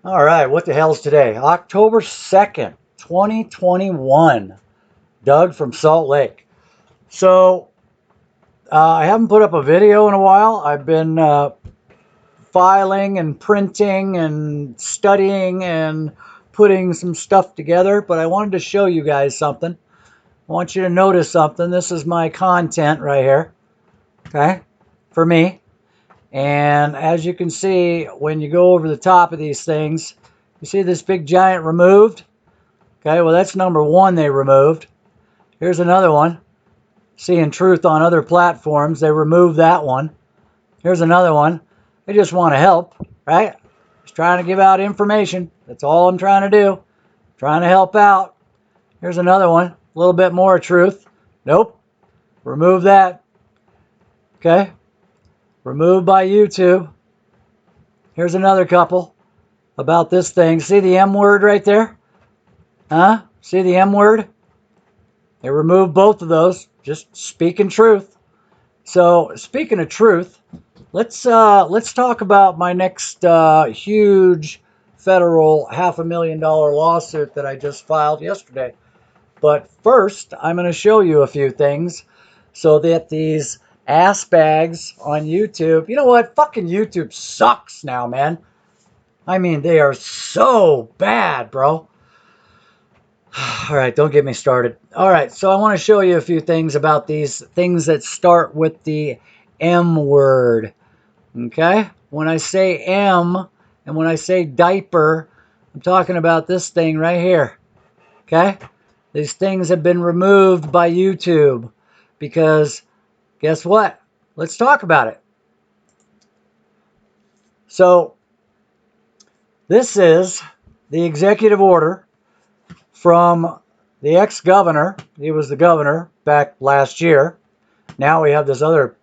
All right, what the hell's today? October 2nd, 2021. Doug from Salt Lake. So, I haven't put up a video in a while. I've been filing and printing and studying and putting some stuff together, but I wanted to show you guys something. I want you to notice something. This is my content right here, okay, for me. And as you can see, when you go over the top of these things, you see this big giant removed? Okay, well, that's number one they removed. Here's another one. Seeing truth on other platforms, they removed that one. Here's another one. They just want to help, right? Just trying to give out information. That's all I'm trying to do. Trying to help out. Here's another one. A little bit more truth. Nope. Remove that. Okay. Removed by YouTube. Here's another couple about this thing. See the M word right there? Huh? See the M word? They removed both of those. Just speaking truth. So speaking of truth, let's talk about my next huge federal $500,000 lawsuit that I just filed yesterday. But first, I'm going to show you a few things so that these ass bags on YouTube, you know what? Fucking YouTube sucks now, man. I mean, they are so bad, bro. All right, don't get me started. All right, so I want to show you a few things about these things that start with the M word. Okay? When I say M and when I say diaper, I'm talking about this thing right here. Okay? These things have been removed by YouTube because guess what? Let's talk about it. So, this is the executive order from the ex-governor. He was the governor back last year. Now we have this other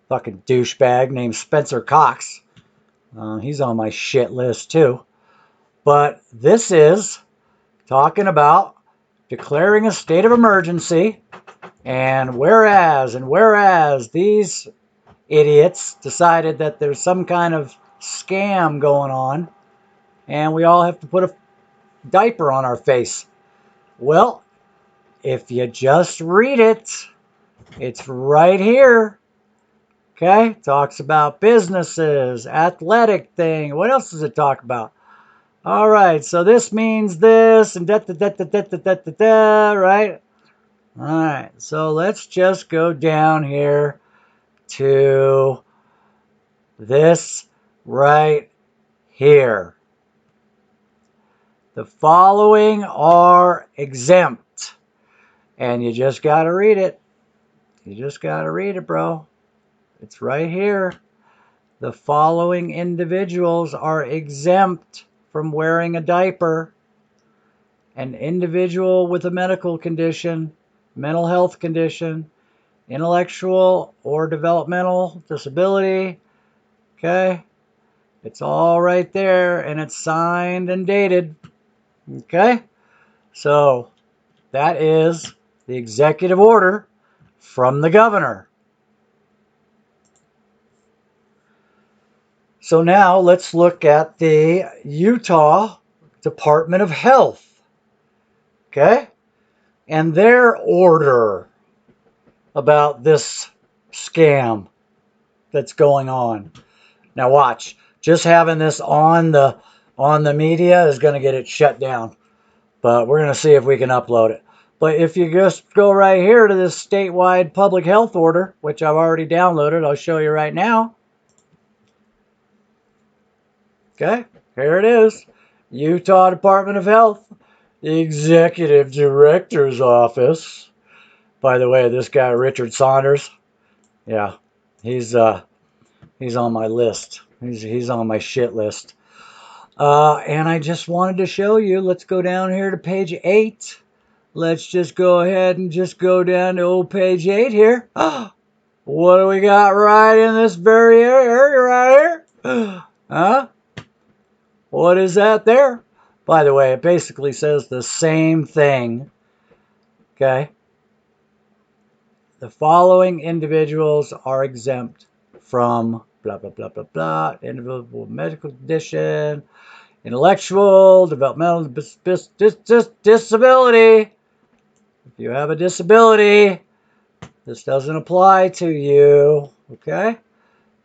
fucking douchebag named Spencer Cox. He's on my shit list too. But this is talking about declaring a state of emergency. And whereas these idiots decided that there's some kind of scam going on and we all have to put a diaper on our face. Well, if you just read it, it's right here. Okay? Talks about businesses, athletic thing. What else does it talk about? All right, so this means this and da, right? All right, so let's just go down here to this right here. The following are exempt. And you just got to read it. You just got to read it, bro. It's right here. The following individuals are exempt from wearing a diaper. An individual with a medical condition, mental health condition, intellectual or developmental disability. Okay? It's all right there, and it's signed and dated. Okay? So, that is the executive order from the governor. So now let's look at the Utah Department of Health. Okay? And their order about this scam that's going on. Now watch. Just having this on the media is going to get it shut down. But we're going to see if we can upload it. But if you just go right here to this statewide public health order, which I've already downloaded, I'll show you right now. Okay, here it is. Utah Department of Health, the Executive Director's Office. By the way, this guy, Richard Saunders, yeah, he's on my list. He's on my shit list. And I just wanted to show you, let's go down here to page 8. Let's just go ahead and just go down to old page 8 here. What do we got right in this very area right here? Huh? What is that there? By the way, it basically says the same thing. Okay? The following individuals are exempt from blah, blah, blah, blah, blah. Individual with medical condition, Intellectual, developmental disability. If you have a disability, this doesn't apply to you. Okay?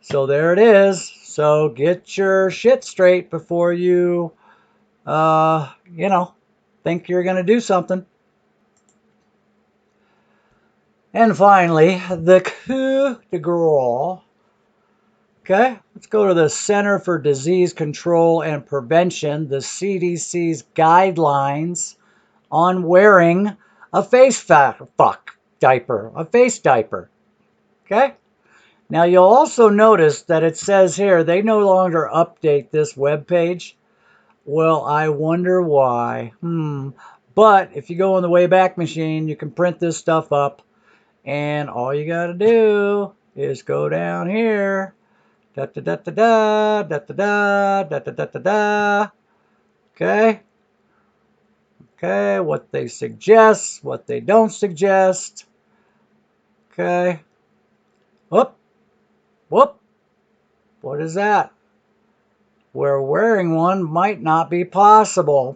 So there it is. So get your shit straight before you, think you're going to do something. And finally, the coup de grace. Okay, let's go to the Center for Disease Control and Prevention, the CDC's guidelines on wearing a face diaper, a face diaper. Okay? Now you'll also notice that it says here they no longer update this web page. Well, I wonder why. But if you go on the Wayback Machine, you can print this stuff up, and all you got to do is go down here. Da da da da da da da da da da da da. Okay. Okay, what they suggest, what they don't suggest. Okay. Whoop. Whoop. What is that? Where wearing one might not be possible.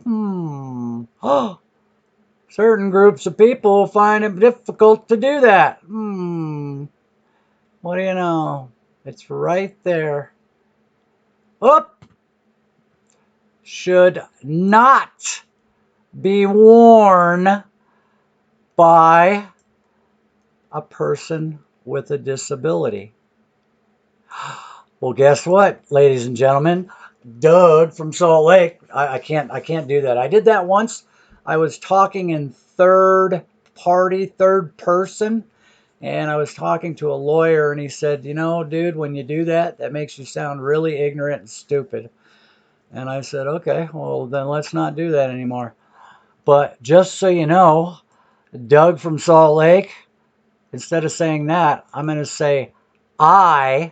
Certain groups of people find it difficult to do that. What do you know? It's right there. Whoop. Should not be worn by a person with a disability. Well, guess what, ladies and gentlemen? Doug from Salt Lake. I can't do that. I did that once. I was talking in third person, and I was talking to a lawyer, and he said, dude, when you do that, that makes you sound really ignorant and stupid. And I said, okay, well, then let's not do that anymore. But just so you know, Doug from Salt Lake, instead of saying that, I'm going to say, I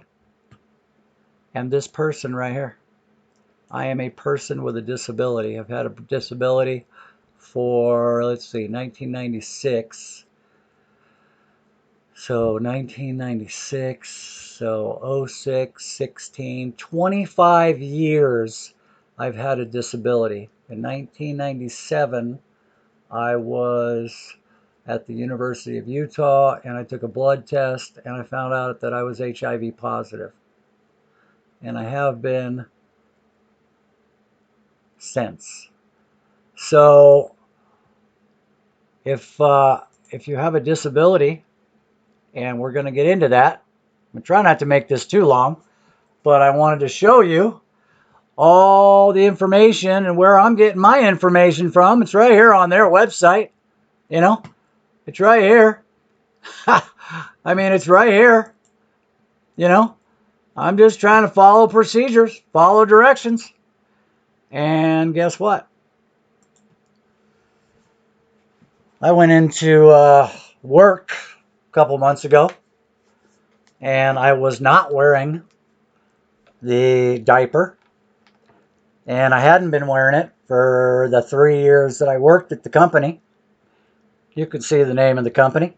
am this person right here. I am a person with a disability. I've had a disability for, 1996. So 1996, so 06, 16, 25 years I've had a disability. In 1997, I was at the University of Utah, and I took a blood test, and I found out that I was HIV positive. And I have been since. So if you have a disability, and we're going to get into that, I'm trying not to make this too long, but I wanted to show you all the information and where I'm getting my information from. It's right here on their website. It's right here. I mean, it's right here. I'm just trying to follow procedures, follow directions. And guess what? I went into work a couple months ago, and I was not wearing the diaper. And I hadn't been wearing it for the 3 years that I worked at the company. You can see the name of the company.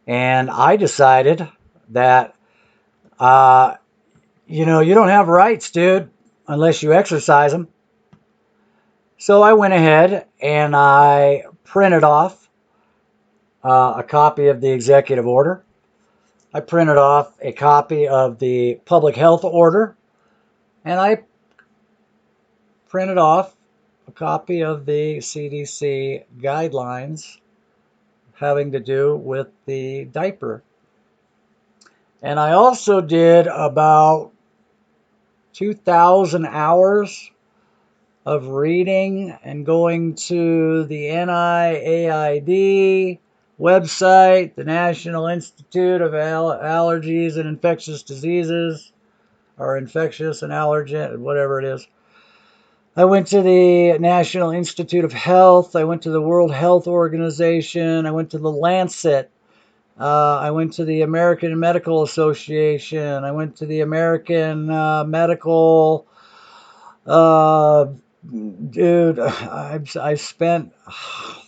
And I decided that, you don't have rights, dude, unless you exercise them. So I went ahead and I printed off a copy of the executive order. I printed off a copy of the public health order. And I printed off a copy of the CDC guidelines having to do with the diaper. And I also did about 2,000 hours of reading and going to the NIAID website, the National Institute of Allergies and Infectious Diseases, or infectious and allergen, whatever it is. I went to the National Institute of Health. I went to the World Health Organization. I went to the Lancet. I went to the American Medical Association. I went to the American Medical. Dude, I spent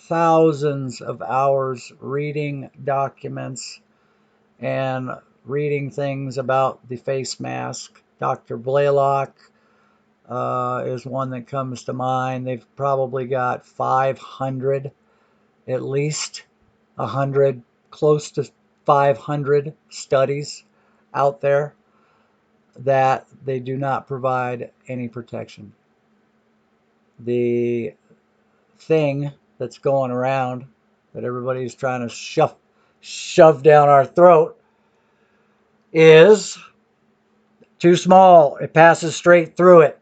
thousands of hours reading documents and reading things about the face mask. Dr. Blaylock, is one that comes to mind. They've probably got 500, at least 100, close to 500 studies out there that they do not provide any protection. The thing that's going around that everybody's trying to shove down our throat is too small. It passes straight through it.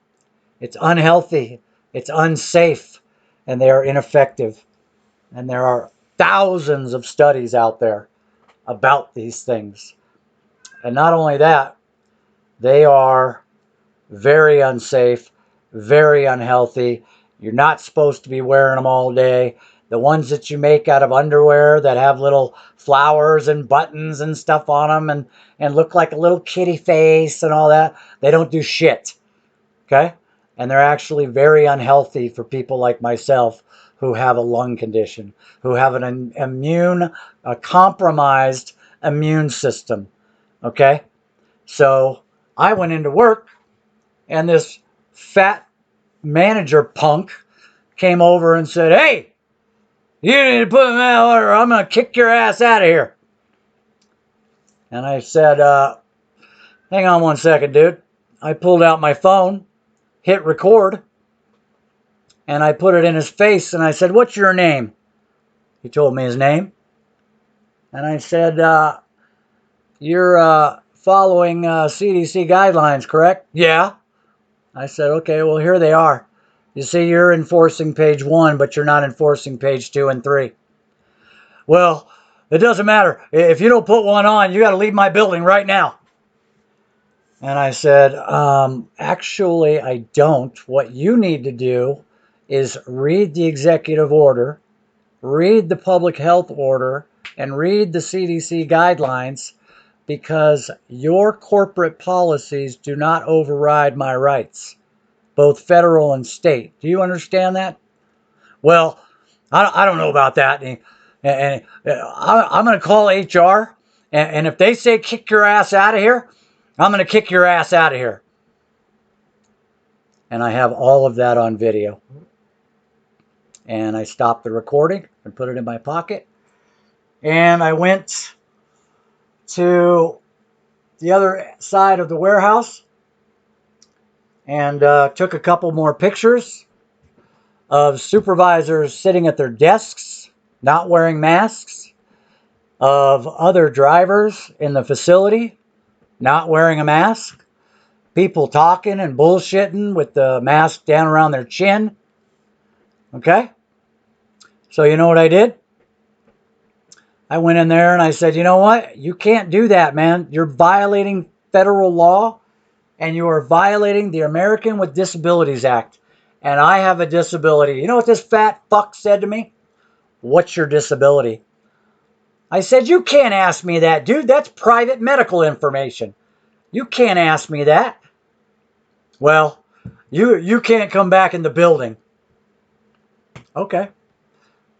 It's unhealthy. It's unsafe. And they are ineffective. And there are thousands of studies out there about these things. And not only that, they are very unsafe, very unhealthy. You're not supposed to be wearing them all day. The ones that you make out of underwear that have little flowers and buttons and stuff on them and look like a little kitty face and all that, they don't do shit. Okay? And they're actually very unhealthy for people like myself who have a lung condition, who have a compromised immune system. Okay? So I went into work and this fat manager punk came over and said, "Hey, you need to put them out or I'm going to kick your ass out of here." And I said, hang on one second, dude. I pulled out my phone, hit record, and I put it in his face and I said, "What's your name?" He told me his name. And I said, "You're following CDC guidelines, correct?" "Yeah." I said, "Okay, well, here they are. You see, you're enforcing page 1, but you're not enforcing page 2 and 3. "Well, it doesn't matter. If you don't put one on, you got to leave my building right now." And I said, actually, I don't. What you need to do is read the executive order, read the public health order, and read the CDC guidelines, because your corporate policies do not override my rights, both federal and state. Do you understand that? "Well, I don't know about that. And I'm going to call HR. And if they say kick your ass out of here, I'm going to kick your ass out of here." And I have all of that on video. And I stopped the recording and put it in my pocket. And I went to the other side of the warehouse and took a couple more pictures of supervisors sitting at their desks, not wearing masks, of other drivers in the facility, not wearing a mask, people talking and bullshitting with the mask down around their chin. Okay? So you know what I did? I went in there and I said, "You know what? You can't do that, man. You're violating federal law and you are violating the American with Disabilities Act. And I have a disability." You know what this fat fuck said to me? "What's your disability?" I said, "You can't ask me that, dude. That's private medical information. You can't ask me that." "Well, you can't come back in the building." Okay.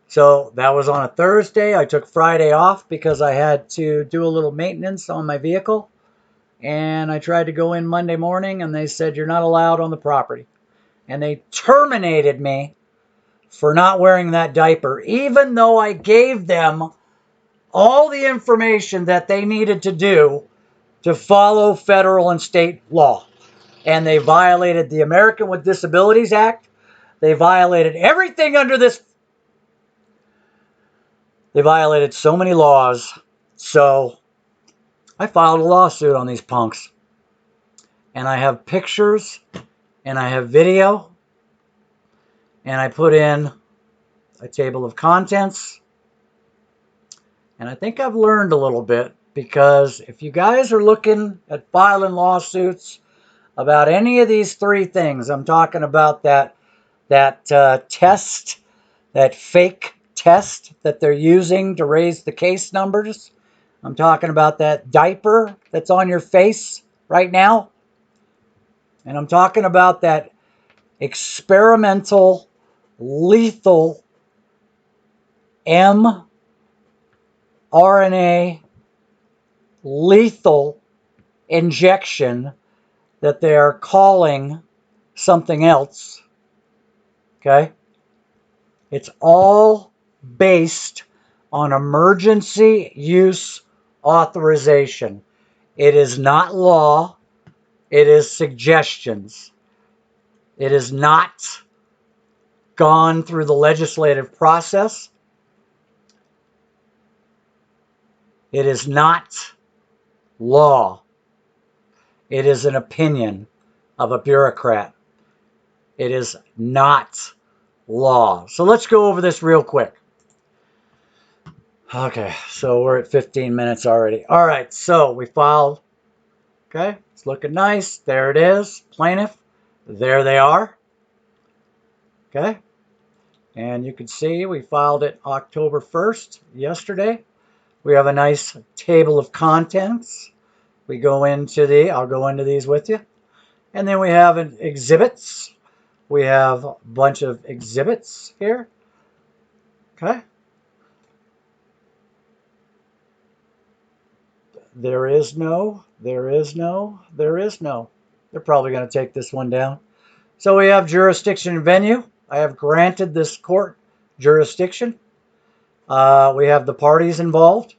So that was on a Thursday. I took Friday off because I had to do a little maintenance on my vehicle. And I tried to go in Monday morning and they said, "You're not allowed on the property." And they terminated me for not wearing that diaper, even though I gave them all the information that they needed to do to follow federal and state law. And they violated the American with Disabilities Act. They violated everything under this. They violated so many laws. So I filed a lawsuit on these punks. And I have pictures and I have video. And I put in a table of contents. And I think I've learned a little bit, because if you guys are looking at filing lawsuits about any of these 3 things, I'm talking about that test, that fake test that they're using to raise the case numbers. I'm talking about that diaper that's on your face right now. And I'm talking about that experimental, lethal mRNA lethal injection that they are calling something else. Okay? It's all based on emergency use authorization. It is not law. It is suggestions. It is not gone through the legislative process. It is not law. It is an opinion of a bureaucrat. It is not law. So let's go over this real quick. Okay, so we're at 15 minutes already. All right, so we filed. Okay, it's looking nice. There it is. Plaintiff. There they are. Okay, and you can see we filed it October 1st, yesterday. We have a nice table of contents. We go into I'll go into these with you. And then we have exhibits. We have a bunch of exhibits here. Okay. There is no. They're probably going to take this one down. So we have jurisdiction and venue. I have granted this court jurisdiction. We have the parties involved.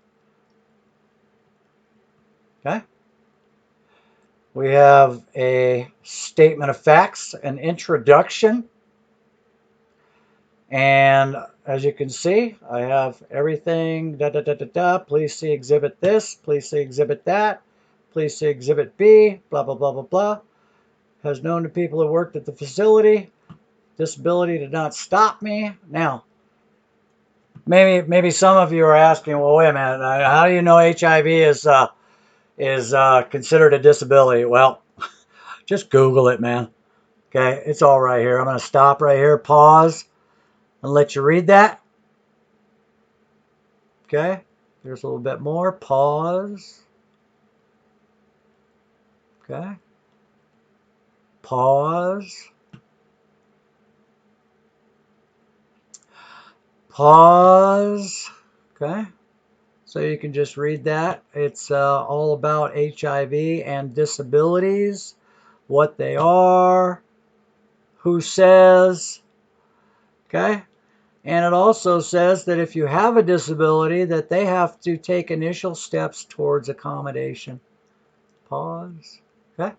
Okay. We have a statement of facts, an introduction. And as you can see, I have everything, Please see exhibit this, please see exhibit that, please see exhibit B, blah, blah, blah, blah, blah. Has known to people who worked at the facility. Disability did not stop me. Now, maybe some of you are asking, well, wait a minute, how do you know HIV is considered a disability? Well, just Google it, man. Okay, it's all right here. I'm going to stop right here, pause, and let you read that. Okay, there's a little bit more. Pause. Okay. Pause. Pause. Okay. So you can just read that. It's all about HIV and disabilities, what they are, who says. Okay. And it also says that if you have a disability, that they have to take initial steps towards accommodation. Pause. Okay.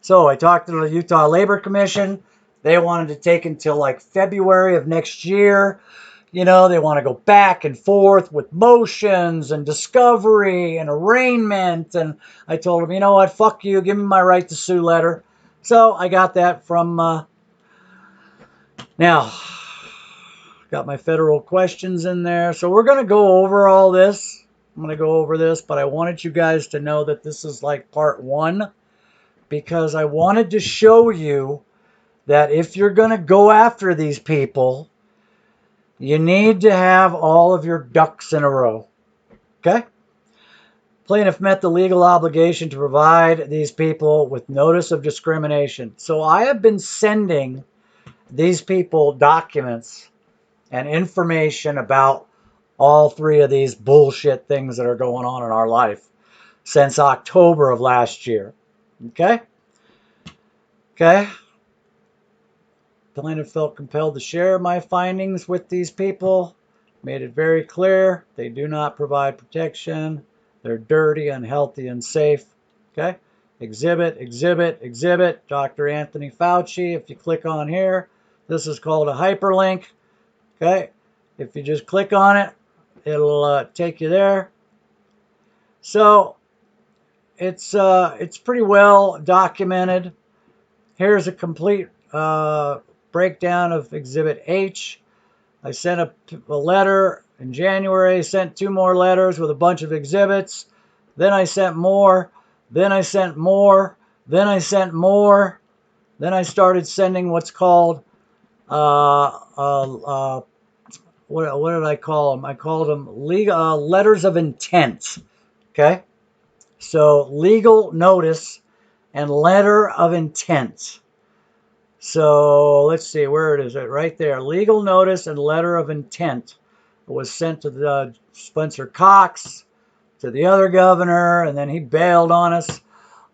So I talked to the Utah Labor Commission. They wanted to take until like February of next year. You know, they want to go back and forth with motions and discovery and arraignment. And I told them, you know what, fuck you, give me my right to sue letter. So I got that from, now, got my federal questions in there. So we're going to go over all this. I'm going to go over this, but I wanted you guys to know that this is like part one, because I wanted to show you that if you're going to go after these people, you need to have all of your ducks in a row. Okay? Plaintiff met the legal obligation to provide these people with notice of discrimination. So I have been sending these people documents and information about all three of these bullshit things that are going on in our life since October of last year. Okay? Okay? Plaintiff felt compelled to share my findings with these people. Made it very clear they do not provide protection. They're dirty, unhealthy, and safe. Okay? Exhibit, exhibit, exhibit. Dr. Anthony Fauci. If you click on here, this is called a hyperlink. Okay? If you just click on it, it'll take you there. So it's pretty well documented. Here's a complete breakdown of Exhibit H. I sent a letter in January, sent 2 more letters with a bunch of exhibits. Then I sent more. Then I sent more. Then I sent more. Then I started sending what's called, what did I call them? I called them legal, letters of intent. Okay? So legal notice and letter of intent. So let's see, where it is, right there. Legal notice and letter of intent was sent to the Spencer Cox, to the other governor, and then he bailed on us.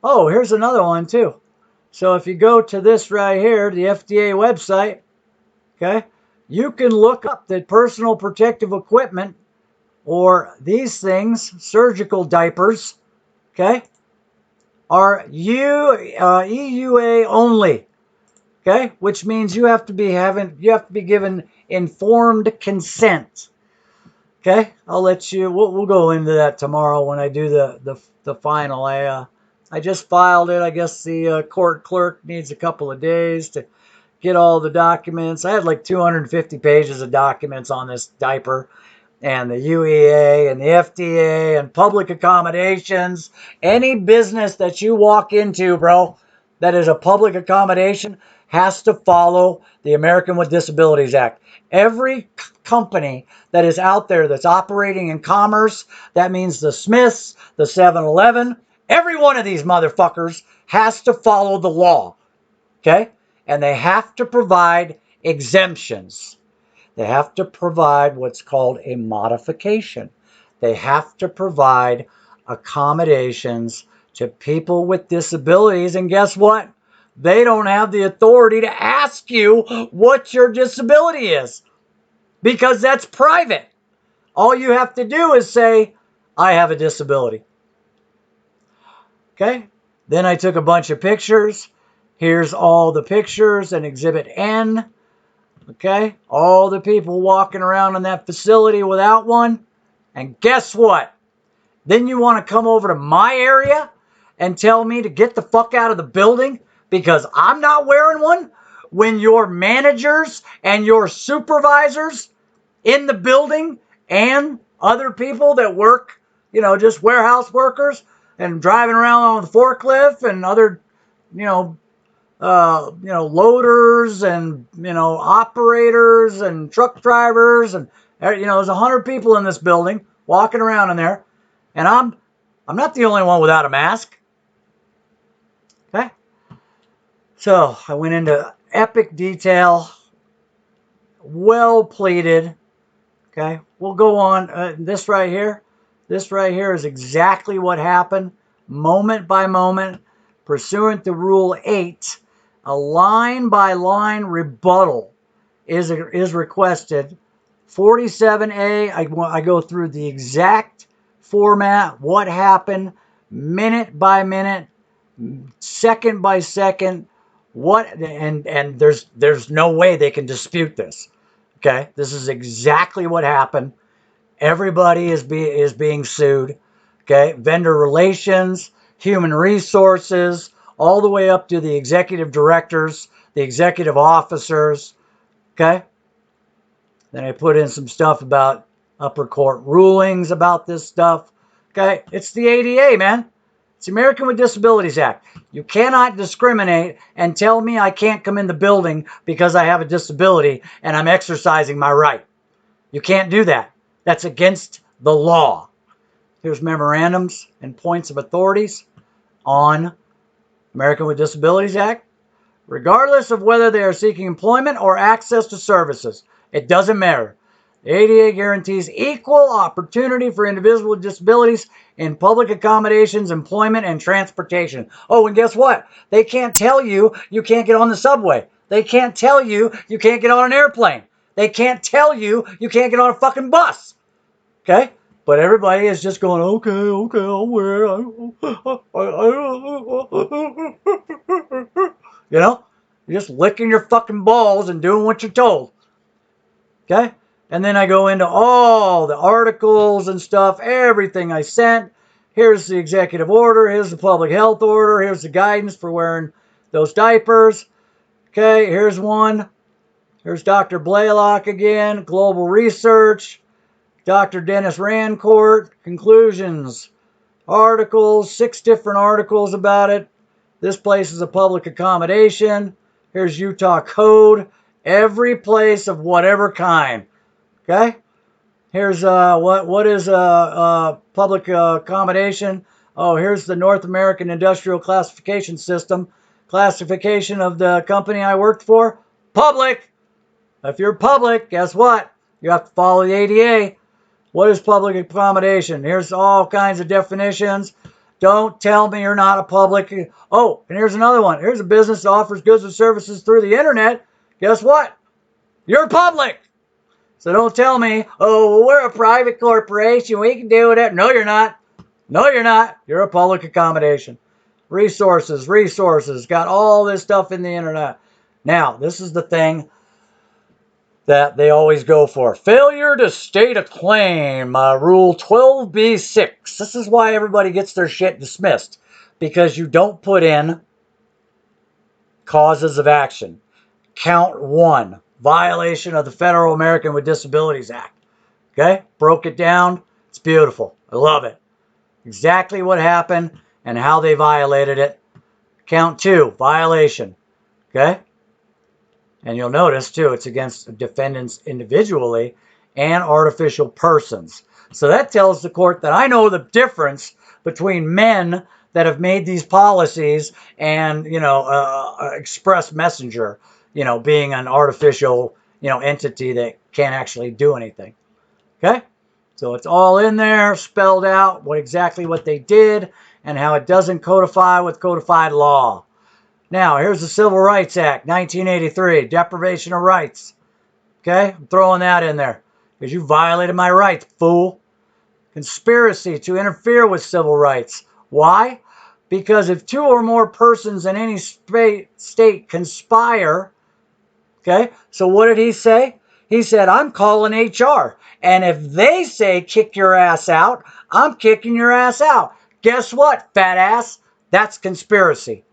Oh, here's another one too. So if you go to this right here, the FDA website, okay, you can look up the personal protective equipment or these things, surgical diapers, okay, are EUA only, okay, which means you have to be given informed consent. Okay, I'll let you. We'll go into that tomorrow when I do the final. I just filed it. I guess the court clerk needs a couple of days to get all the documents. I had like 250 pages of documents on this diaper, and the UEA and the FDA and public accommodations. Any business that you walk into, bro, that is a public accommodation has to follow the American with Disabilities Act. Every company that is out there that's operating in commerce, that means the Smiths, the 7-Eleven, every one of these motherfuckers has to follow the law, okay? And they have to provide exemptions. They have to provide what's called a modification. They have to provide accommodations to people with disabilities. And guess what? They don't have the authority to ask you what your disability is because that's private. All you have to do is say, I have a disability. Okay? Then I took a bunch of pictures. Here's all the pictures in Exhibit N. Okay? All the people walking around in that facility without one. And guess what? Then you want to come over to my area and tell me to get the fuck out of the building because I'm not wearing one when your managers and your supervisors in the building and other people that work, just warehouse workers and driving around on the forklift and other, loaders and, operators and truck drivers and, there's 100 people in this building walking around in there, and I'm not the only one without a mask. Okay, so I went into epic detail, well pleaded. Okay, we'll go on. This right here is exactly what happened, moment by moment, pursuant to Rule 8. A line-by-line rebuttal is requested. 47A, I go through the exact format, what happened, minute by minute, second by second, and there's no way they can dispute this. Okay, this is exactly what happened. Everybody is being sued. Okay, vendor relations, human resources, all the way up to the executive directors, the executive officers. Okay, then I put in some stuff about upper court rulings about this stuff. Okay, it's the ADA, man. It's the American with Disabilities Act. You cannot discriminate and tell me I can't come in the building because I have a disability and I'm exercising my right. You can't do that. That's against the law. Here's memorandums and points of authorities on American with Disabilities Act. Regardless of whether they are seeking employment or access to services, it doesn't matter. The ADA guarantees equal opportunity for individuals with disabilities in public accommodations, employment, and transportation. Oh, and guess what? They can't tell you you can't get on the subway. They can't tell you you can't get on an airplane. They can't tell you you can't get on a fucking bus. Okay? But everybody is just going, okay, I'll wear it. You're just licking your fucking balls and doing what you're told. Okay? And then I go into all the articles and stuff, everything I sent. Here's the executive order. Here's the public health order. Here's the guidance for wearing those diapers. Okay, here's one. Here's Dr. Blaylock again. Global research. Dr. Dennis Rancourt. Conclusions. Articles. 6 different articles about it. This place is a public accommodation. Here's Utah code. Every place of whatever kind. Okay? Here's what is public accommodation? Oh, here's the North American Industrial Classification System. Classification of the company I worked for. Public. If you're public, guess what? You have to follow the ADA. What is public accommodation? Here's all kinds of definitions. Don't tell me you're not a public. Oh, and here's another one. Here's a business that offers goods and services through the internet. Guess what? You're public. So don't tell me, oh, well, we're a private corporation. We can do it. No, you're not. No, you're not. You're a public accommodation. Resources. Got all this stuff in the internet. Now, this is the thing that they always go for. Failure to state a claim. Rule 12b-6. This is why everybody gets their shit dismissed. Because you don't put in causes of action. Count 1. Violation of the Federal American with Disabilities Act. Okay? Broke it down. It's beautiful. I love it. Exactly what happened and how they violated it. Count 2. Violation. Okay? And you'll notice, too, it's against defendants individually and artificial persons. So that tells the court that I know the difference between men that have made these policies and, express messenger, being an artificial, entity that can't actually do anything. Okay? So it's all in there, spelled out exactly what they did and how it doesn't codify with codified law. Now, here's the Civil Rights Act, 1983, deprivation of rights. Okay? I'm throwing that in there because you violated my rights, fool. Conspiracy to interfere with civil rights. Why? Because if 2 or more persons in any state conspire, okay? So what did he say? He said, I'm calling HR. And if they say kick your ass out, I'm kicking your ass out. Guess what, fat ass? That's conspiracy.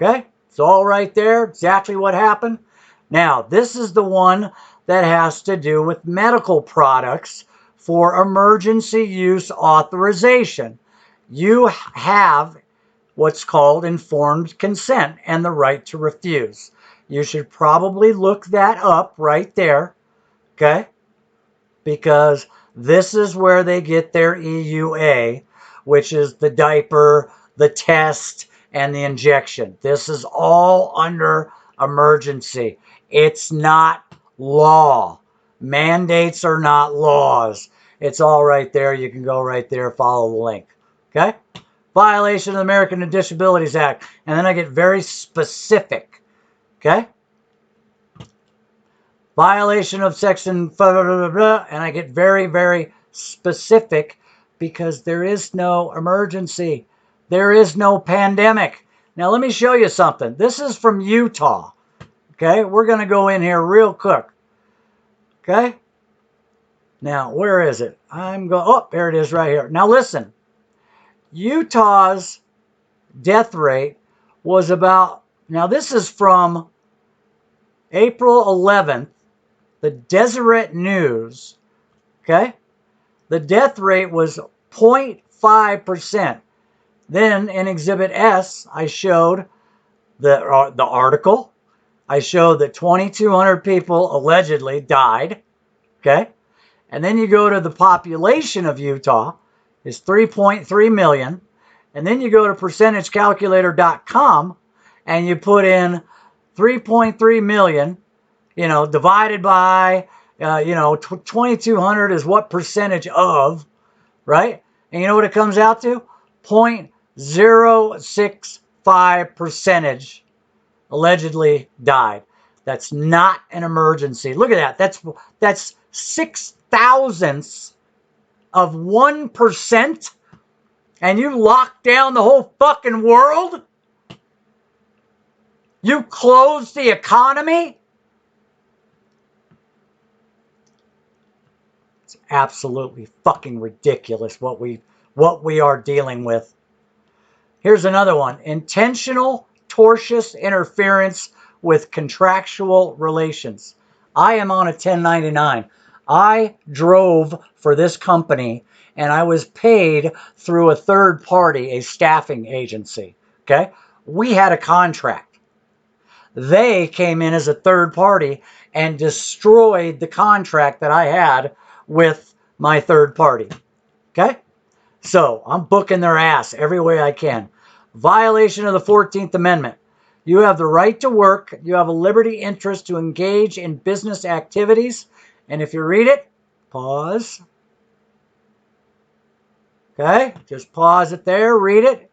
Okay? It's all right there. Exactly what happened. Now, this is the one that has to do with medical products for emergency use authorization. You have what's called informed consent and the right to refuse. You should probably look that up right there, okay? Because this is where they get their EUA, which is the diaper, the test, and the injection. This is all under emergency. It's not law. Mandates are not laws. It's all right there. You can go right there, follow the link. Okay? Violation of the American with Disabilities Act. And then I get very specific. Okay? Violation of section blah, blah, blah, blah, and I get very, very specific because there is no emergency. There is no pandemic. Now, let me show you something. This is from Utah. Okay? We're going to go in here real quick. Okay? Now, where is it? Oh, there it is right here. Now, listen. Utah's death rate was about, now this is from April 11th, the Deseret News, okay? The death rate was 0.5%. Then in Exhibit S, I showed the article. I showed that 2,200 people allegedly died, okay? And then you go to the population of Utah, is 3.3 million. And then you go to percentagecalculator.com and you put in 3.3 million, divided by, 2,200 is what percentage of, right? And you know what it comes out to? 0.065% allegedly died. That's not an emergency. Look at that. That's 0.006 of 1%, and you lock down the whole fucking world? You close the economy? It's absolutely fucking ridiculous what we are dealing with. Here's another one. Intentional tortious interference with contractual relations. I am on a 1099. I drove for this company and I was paid through a third party, a staffing agency. Okay? We had a contract. They came in as a third party and destroyed the contract that I had with my third party. Okay? So I'm booking their ass every way I can. Violation of the 14th Amendment. You have the right to work. You have a liberty interest to engage in business activities. And if you read it, pause. Okay, just pause it there, read it.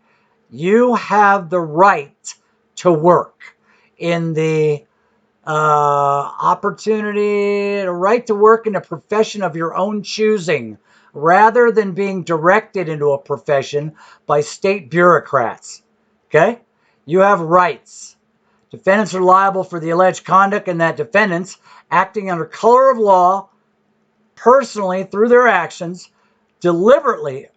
You have the right to work in the opportunity, the right to work in a profession of your own choosing, rather than being directed into a profession by state bureaucrats. Okay? You have rights. Defendants are liable for the alleged conduct, and that defendants, acting under color of law, personally through their actions, deliberately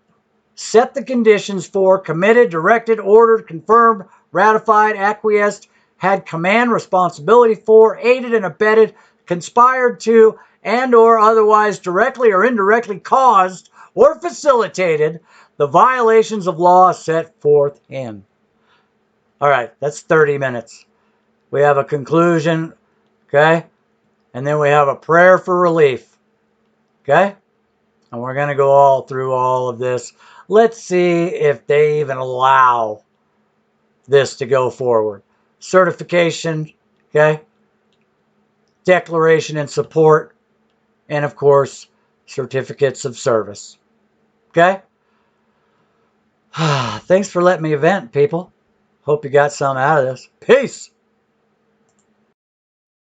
set the conditions for, committed, directed, ordered, confirmed, ratified, acquiesced, had command, responsibility for, aided and abetted, conspired to, and or otherwise directly or indirectly caused or facilitated the violations of law set forth in. All right, that's 30 minutes. We have a conclusion, okay? And then we have a prayer for relief, okay? And we're going to go all through all of this. Let's see if they even allow this to go forward. Certification, okay? Declaration and support, and of course, certificates of service, okay? Thanks for letting me vent, people. Hope you got some out of this. Peace.